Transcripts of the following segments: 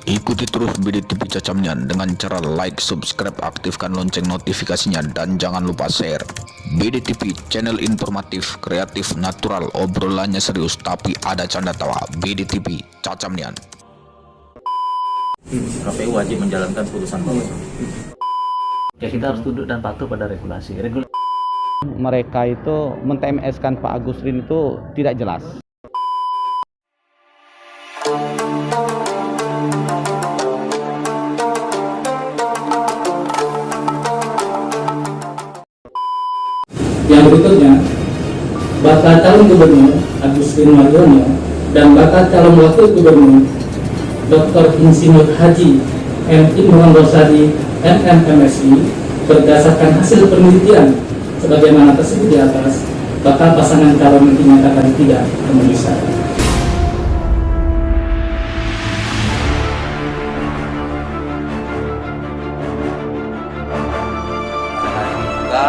Ikuti terus BDTV Cacamnyan dengan cara like, subscribe, aktifkan lonceng notifikasinya, dan jangan lupa share. BDTV, channel informatif, kreatif, natural, obrolannya serius tapi ada canda tawa. BDTV Cacamnyan. KPU wajib menjalankan putusan Bawaslu. Ya, kita harus tunduk dan patuh pada regulasi. Mereka itu men-TMS-kan Pak Agustin itu tidak jelas. Yang berikutnya, bakal calon gubernur Agustin Marjono dan bakal calon wakil gubernur Dr. Insinyur Haji M. Imran Rosadi MMMSI berdasarkan hasil penelitian sebagaimana tersebut di atas, bakal pasangan calon dinyatakan tidak memenuhi syarat. Juga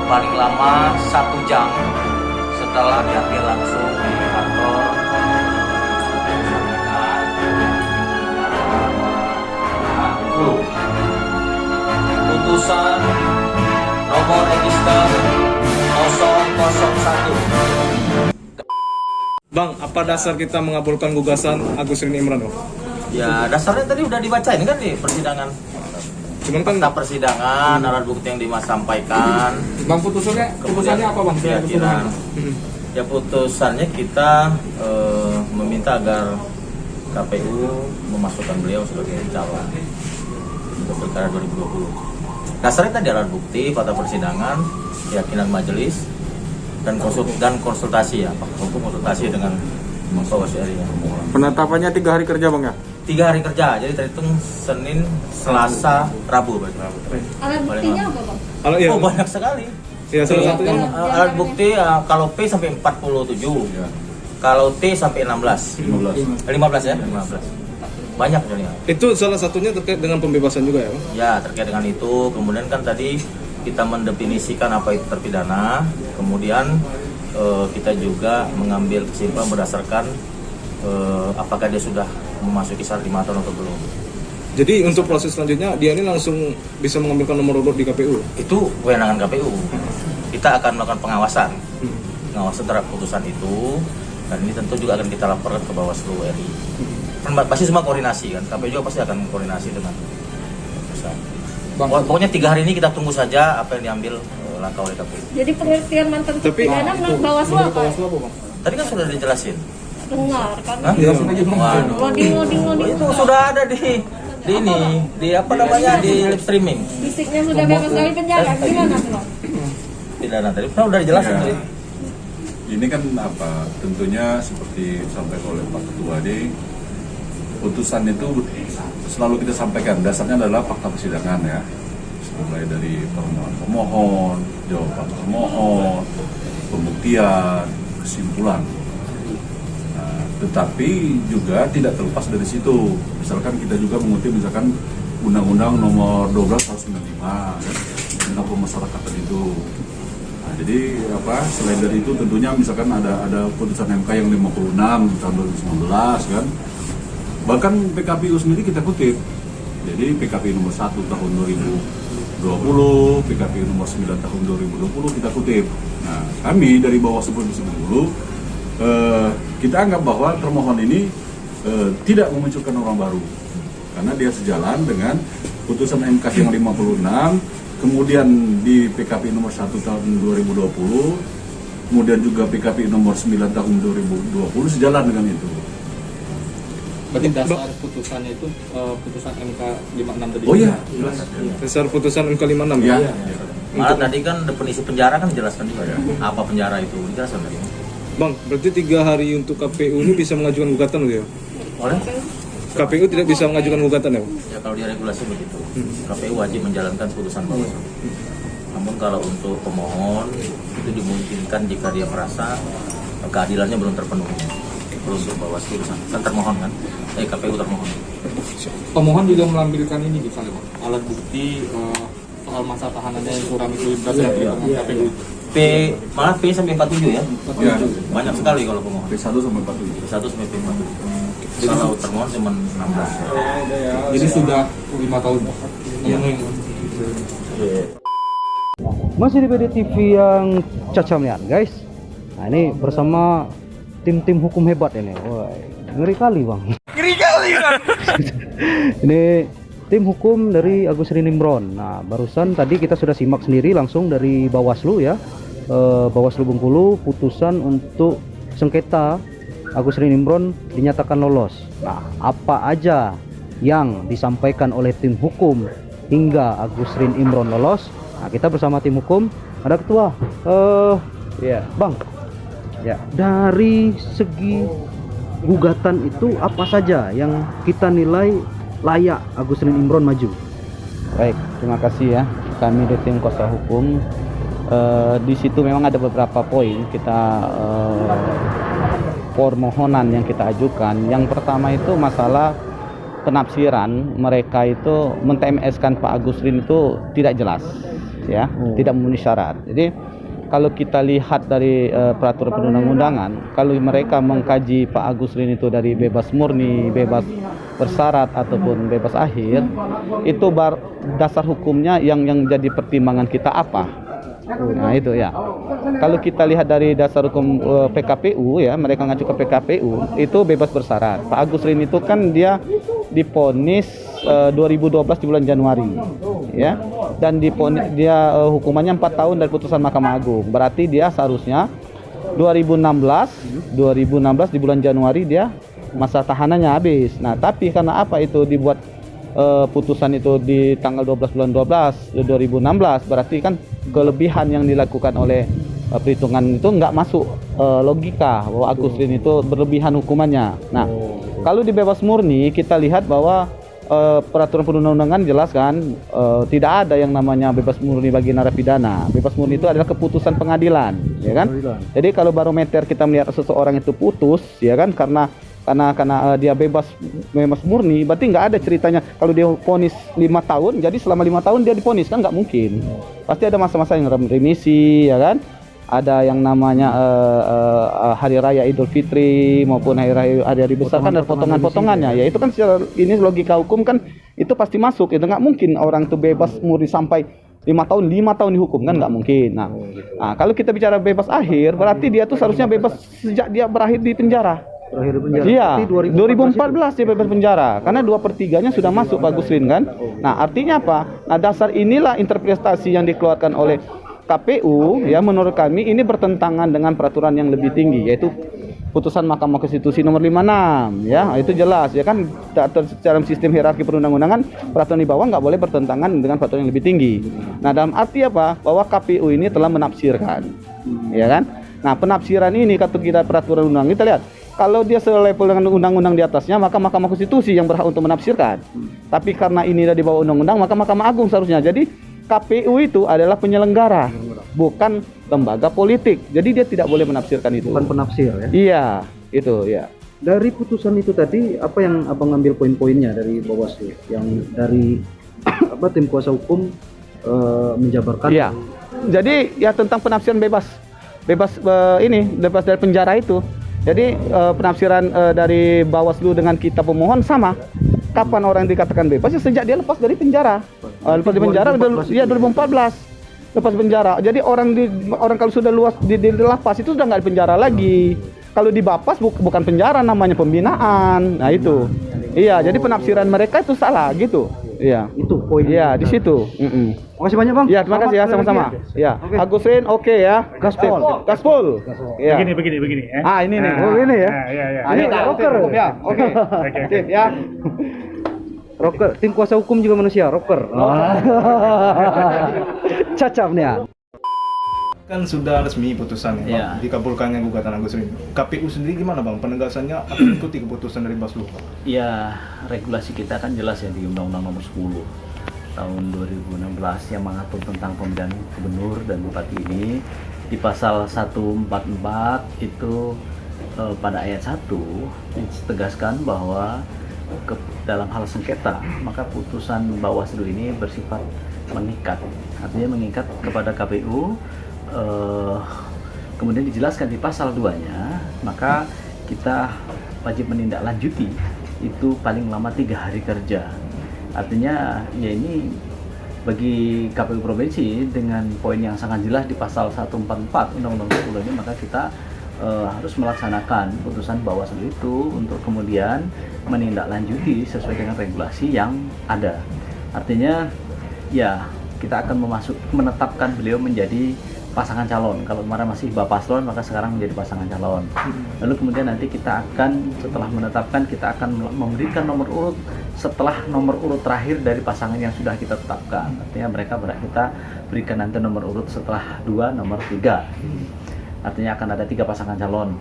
paling lama 1 jam setelah diambil langsung di kantor putusan nomor register 001. Bang, apa dasar kita mengabulkan gugatan Agustin Imran? Ya, dasarnya tadi udah dibacain kan di persidangan. Cuman kan Fakta persidangan, alat bukti yang Dimas sampaikan. Bang, putusannya apa Bang? Keyakinan. Ya, putusannya kita meminta agar KPU memasukkan beliau sebagai calon untuk pilkada 2020. Dasarnya tadi alat bukti, fakta persidangan, keyakinan majelis, dan konsultasi ya, konsultasi dengan Bawaslu RI. Penetapannya 3 hari kerja Bang ya? 3 hari kerja, jadi terhitung Senin, Selasa, Rabu. Alat buktinya apa, Bang? Oh, banyak sekali. Ya, salah satunya Alat bukti kalau P sampai 47, kalau T sampai 15 ya, 15. Banyak jadinya. itu salah satunya terkait dengan pembebasan juga ya Bang? Ya, terkait dengan itu. Kemudian kan tadi kita mendefinisikan apa itu terpidana. Kemudian kita juga mengambil kesimpulan berdasarkan apakah dia sudah memasuki syarat 5 tahun atau belum. Jadi untuk proses selanjutnya dia ini langsung bisa mengambilkan nomor urut di KPU? Itu kewenangan KPU. Kita akan melakukan pengawasan terhadap putusan itu, dan ini tentu juga akan kita laporkan ke Bawaslu RI. Pasti semua koordinasi kan, KPU juga pasti akan koordinasi dengan putusan. Pokoknya 3 hari ini kita tunggu saja apa yang diambil langkah oleh KPU. Jadi pengertian mantan terpidana menurut Bawaslu apa? Bang? Tadi kan sudah dijelasin. Dengar kan? Hah? Waduh. Loading. Itu sudah ada di ini, di apa namanya, di live streaming. Fisiknya sudah bebas dari penjara, gimana tuh? Pidana tadi udah dijelasin tadi. Ini kan apa, tentunya seperti disampaikan oleh Pak Ketua D, putusan itu selalu kita sampaikan dasarnya adalah fakta persidangan ya, mulai dari permohonan pemohon, jawaban pemohon, pembuktian, kesimpulan. Nah, tetapi juga tidak terlepas dari situ. Misalkan kita juga mengutip misalkan Undang-Undang Nomor 12 tahun 95 ya, tentang pemasyarakatan itu. Nah, jadi apa? Selain dari itu tentunya misalkan ada putusan MK yang 56 tahun 2019 kan. Bahkan PKPU sendiri kita kutip. Jadi PKPU nomor 1 tahun 2020, PKPU nomor 9 tahun 2020 kita kutip. Nah, kami dari Bawaslu Provinsi Bengkulu kita anggap bahwa termohon ini tidak memunculkan orang baru. Karena dia sejalan dengan putusan MK yang 56, kemudian di PKPU nomor 1 tahun 2020, kemudian juga PKPU nomor 9 tahun 2020 sejalan dengan itu. Berarti dasar putusannya itu putusan MK 56 tadi? Oh iya, jelas. Dasar putusan MK 56 Ya. ya? Malah tadi kan definisi penjara kan dijelaskan juga ya. Apa penjara itu dijelaskan tadi. Bang, berarti 3 hari untuk KPU ini bisa mengajukan gugatan gitu ya? Oleh KPU tidak bisa mengajukan gugatan ya Bang? ya, kalau di regulasi begitu. KPU wajib menjalankan putusan Bawaslu. Namun kalau untuk pemohon itu dimungkinkan jika dia merasa keadilannya belum terpenuhi. Untuk Bawaslu kan termohon kan? KPU termohon. Pemohon juga melambilkan ini misalnya Bang, alat bukti soal masa tahanannya yang kurang itu berdasarkan KPU. Malah P sampai 47 ya? Ya. Banyak sekali kalau pemohon. P1 sampai 47. P1 sampai P47. Kalau termohon cuma 16. Jadi sudah 5 tahun. Masih di BDTV yang cacamnya guys. Nah ini bersama tim-tim hukum hebat ini. Wah, ngeri kali bang. Ngeri kali bang. Ini tim hukum dari Agus Rini Imron. Nah barusan tadi kita sudah simak sendiri langsung dari Bawaslu ya. Bawaslu Bengkulu putusan untuk sengketa Agus Rini Imron dinyatakan lolos. Nah apa aja yang disampaikan oleh tim hukum hingga Agus Rini Imron lolos? Nah, kita bersama tim hukum, ada ketua. Ya, Bang. Ya, dari segi gugatan itu apa saja yang kita nilai layak Agus Rini Imron maju? Baik, terima kasih ya. Kami dari tim kuasa hukum di situ memang ada beberapa poin kita permohonan yang kita ajukan. Yang pertama itu masalah penafsiran mereka itu men-TMS-kan Pak Agus Rini itu tidak jelas. Ya, tidak memenuhi syarat. Jadi kalau kita lihat dari peraturan perundang-undangan, kalau mereka mengkaji Pak Agus Rini itu dari bebas murni, bebas bersyarat ataupun bebas akhir, itu dasar hukumnya yang jadi pertimbangan kita apa? Nah itu ya. Kalau kita lihat dari dasar hukum PKPU ya, mereka ngacu ke PKPU itu bebas bersyarat. Pak Agus Rini itu kan dia diponis 2012 di bulan Januari ya, dan dia hukumannya 4 tahun dari putusan Mahkamah Agung. Berarti dia seharusnya 2016 di bulan Januari dia masa tahanannya habis. Nah tapi karena apa itu dibuat putusan itu di tanggal 12 bulan 12 2016, berarti kan kelebihan yang dilakukan oleh perhitungan itu nggak masuk logika bahwa Agus Rini itu berlebihan hukumannya. Nah kalau di bebas murni kita lihat bahwa peraturan perundang-undangan jelas kan tidak ada yang namanya bebas murni bagi narapidana. Bebas murni itu adalah keputusan pengadilan, ya kan? Jadi kalau barometer kita melihat seseorang itu putus, ya kan, karena dia bebas murni, berarti nggak ada ceritanya kalau dia vonis 5 tahun, jadi selama 5 tahun dia divonis, kan nggak mungkin. Pasti ada masa-masa yang remisi, ya kan? Ada yang namanya hari raya Idul Fitri maupun hari besar kan ada potongan-potongannya. Ya itu kan secara ini logika hukum kan itu pasti masuk. Itu nggak mungkin orang itu bebas murni sampai 5 tahun dihukum, kan nggak mungkin. Nah, kalau kita bicara bebas akhir, berarti dia tuh seharusnya bebas sejak dia berakhir di penjara. Iya, 2014 dia bebas penjara karena 2/3-nya sudah masuk Pak Agus Rini kan. Nah artinya apa? Nah dasar inilah interpretasi yang dikeluarkan oleh KPU ya, menurut kami ini bertentangan dengan peraturan yang lebih tinggi, yaitu putusan Mahkamah Konstitusi nomor 56 ya, itu jelas ya kan, secara sistem hierarki perundang-undangan peraturan di bawah nggak boleh bertentangan dengan peraturan yang lebih tinggi. Nah dalam arti apa? Bahwa KPU ini telah menafsirkan, ya kan. Nah penafsiran ini kata kita peraturan undang, kita lihat kalau dia selevel dengan undang-undang di atasnya, maka Mahkamah Konstitusi yang berhak untuk menafsirkan. Tapi karena ini sudah di bawah undang-undang, maka Mahkamah Agung seharusnya. Jadi KPU itu adalah penyelenggara, bukan lembaga politik. Jadi dia tidak boleh menafsirkan itu. Bukan penafsir ya? Iya, itu ya. Dari putusan itu tadi, apa yang abang ambil poin-poinnya dari Bawaslu? Yang dari tim kuasa hukum menjabarkan? Iya. Jadi ya tentang penafsiran bebas dari penjara itu. Jadi penafsiran dari Bawaslu dengan kita pemohon sama. Kapan orang dikatakan bebas? Ya sejak dia lepas dari penjara. Lepas dari penjara, ya 2014 lepas penjara. Jadi orang kalau sudah luas di lapas itu sudah nggak di penjara lagi. Kalau di Bapas bukan penjara, namanya pembinaan. Nah itu. Iya, jadi penafsiran mereka itu salah gitu. Iya. Itu poin. Iya, di situ. Makasih banyak Bang. Ya, terima kasih ya, sama-sama. Ya. Okay. Agus Rini oke ya. Gaspol. Ya. Begini. Ini nih. Oh, ini ya. Ini rocker ya. Oke. Sip ya. Rocker, tim kuasa hukum juga manusia, rocker. Cacap nih ya. Kan sudah resmi putusannya, Iya. Bang, dikabulkannya gugatan Agus Rini. KPU sendiri gimana Bang? Penegasannya akan mengikuti keputusan dari Bawaslu? Ya, regulasi kita kan jelas ya di Undang-Undang Nomor 10 tahun 2016 yang mengatur tentang pemilihan gubernur dan bupati ini. Di pasal 144 itu pada ayat 1 ditegaskan bahwa dalam hal sengketa maka putusan Bawaslu ini bersifat mengikat, artinya mengikat kepada KPU. Kemudian dijelaskan di pasal 2-nya, maka kita wajib menindaklanjuti itu paling lama 3 hari kerja. Artinya ya ini bagi KPU Provinsi dengan poin yang sangat jelas di pasal 144 Undang-Undang 10 ini, maka kita harus melaksanakan putusan Bawaslu itu untuk kemudian menindaklanjuti sesuai dengan regulasi yang ada. Artinya ya kita akan menetapkan beliau menjadi pasangan calon. Kalau kemarin masih Bapaslon, maka sekarang menjadi pasangan calon. Lalu kemudian nanti kita akan setelah menetapkan, kita akan memberikan nomor urut setelah nomor urut terakhir dari pasangan yang sudah kita tetapkan. Artinya kita berikan nanti nomor urut setelah 2 nomor 3. Artinya akan ada 3 pasangan calon.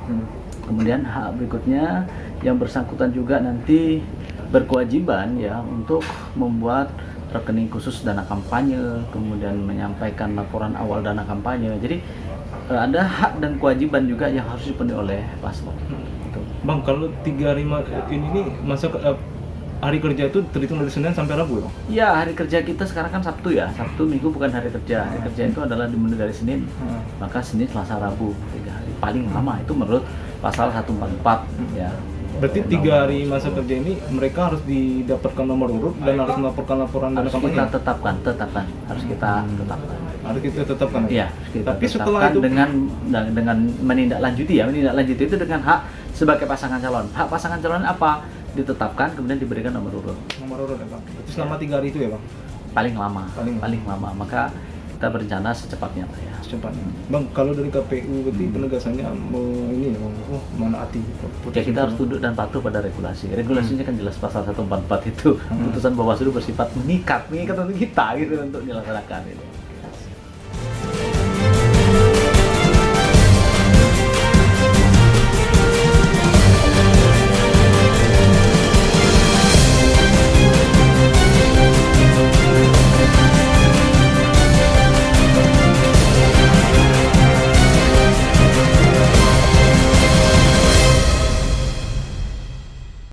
Kemudian hak berikutnya yang bersangkutan juga nanti berkewajiban ya untuk membuat rekening khusus dana kampanye, kemudian menyampaikan laporan awal dana kampanye. Jadi ada hak dan kewajiban juga yang harus dipenuhi oleh paslon. Bang, kalau 3 hari ini masa hari kerja itu terhitung dari Senin sampai Rabu ya, Bang? Iya, hari kerja kita sekarang kan Sabtu ya. Sabtu Minggu bukan hari kerja. Hari kerja itu adalah dimulai dari Senin. Maka Senin, Selasa, Rabu 3 hari paling lama itu menurut pasal 144 ya. Berarti 3 hari masa kerja ini mereka harus didapatkan nomor urut dan harus melaporkan laporan dana Harus kampanye. kita tetapkan, harus kita tetapkan. Harus kita tetapkan. Iya, kita Tapi tetapkan setelah itu dengan menindaklanjuti itu dengan hak sebagai pasangan calon. Hak pasangan calon apa? Ditetapkan kemudian diberikan nomor urut. nomor urut ya, Bang. Berarti selama 3 hari itu ya, Bang. Paling lama. Paling lama. Maka kita berencana secepatnya Pak ya. Secepatnya. Bang, kalau dari KPU berarti penegasannya ini ya, Bang. Menaati Ya kita harus tunduk dan patuh pada regulasi. Regulasinya kan jelas pasal 144 itu. Putusan Bawaslu bersifat mengikat untuk kita gitu untuk dilaksanakan itu.